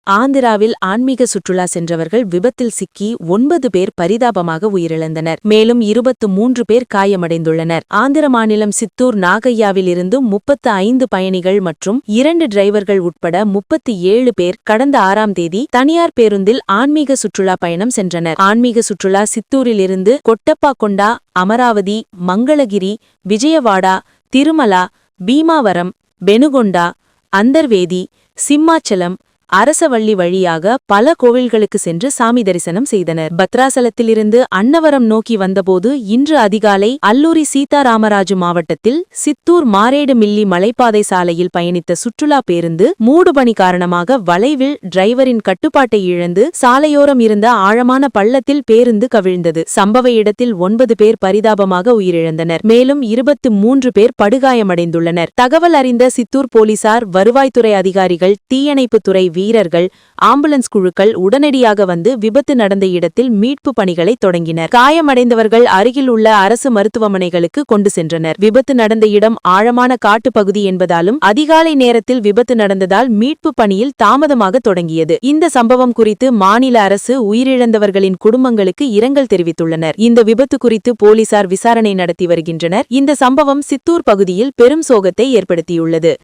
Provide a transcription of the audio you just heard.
ஆந்திராவில் ஆன்மீக சுற்றுலா சென்றவர்கள் விபத்தில் சிக்கி 9 பேர் பரிதாபமாக உயிரிழந்தனர். மேலும் 23 பேர் காயமடைந்துள்ளனர். ஆந்திர மாநிலம் சித்தூர் நாகையாவில் இருந்து 35 பயணிகள் மற்றும் 2 டிரைவர்கள் உட்பட 37 பேர் கடந்த 6ஆம் தேதி தனியார் பேருந்தில் ஆன்மீக சுற்றுலா பயணம் சென்றனர். ஆன்மீக சுற்றுலா சித்தூரிலிருந்து கொட்டப்பாக்கொண்டா, அமராவதி, மங்களகிரி, விஜயவாடா, திருமலா, பீமாவரம், பெனுகொண்டா, அந்தர்வேதி, சிம்மாச்சலம், அரசவள்ளி வழியாக பல கோவில்களுக்கு சென்று சாமி தரிசனம் செய்தனர். பத்ராசலத்திலிருந்து அன்னவரம் நோக்கி வந்தபோது இன்று அதிகாலை அல்லூரி சீதாராமராஜு மாவட்டத்தில் சித்தூர் மாரேடு மில்லி மலைப்பாதை சாலையில் பயணித்த சுற்றுலா பேருந்து மூடுபனி காரணமாக வளைவில் டிரைவரின் கட்டுப்பாட்டை இழந்து சாலையோரம் இருந்த ஆழமான பள்ளத்தில் பேருந்து கவிழ்ந்தது. சம்பவ இடத்தில் 9 பேர் பரிதாபமாக உயிரிழந்தனர். மேலும் 23 பேர் படுகாயமடைந்துள்ளனர். தகவல் அறிந்த சித்தூர் போலீசார், வருவாய்த்துறை அதிகாரிகள், தீயணைப்புத்துறை வீரர்கள், ஆம்புலன்ஸ் குழுக்கள் உடனடியாக வந்து விபத்து நடந்த இடத்தில் மீட்பு பணிகளை தொடங்கினர். காயமடைந்தவர்கள் அருகில் உள்ள அரசு மருத்துவமனைகளுக்கு கொண்டு சென்றனர். விபத்து நடந்த இடம் ஆழமான காட்டுப்பகுதி என்பதாலும் அதிகாலை நேரத்தில் விபத்து நடந்ததால் மீட்பு பணியில் தாமதமாக தொடங்கியது. இந்த சம்பவம் குறித்து மாநில அரசு உயிரிழந்தவர்களின் குடும்பங்களுக்கு இரங்கல் தெரிவித்துள்ளனர். இந்த விபத்து குறித்து போலீசார் விசாரணை நடத்தி வருகின்றனர். இந்த சம்பவம் சித்தூர் பகுதியில் பெரும் சோகத்தை ஏற்படுத்தியுள்ளது.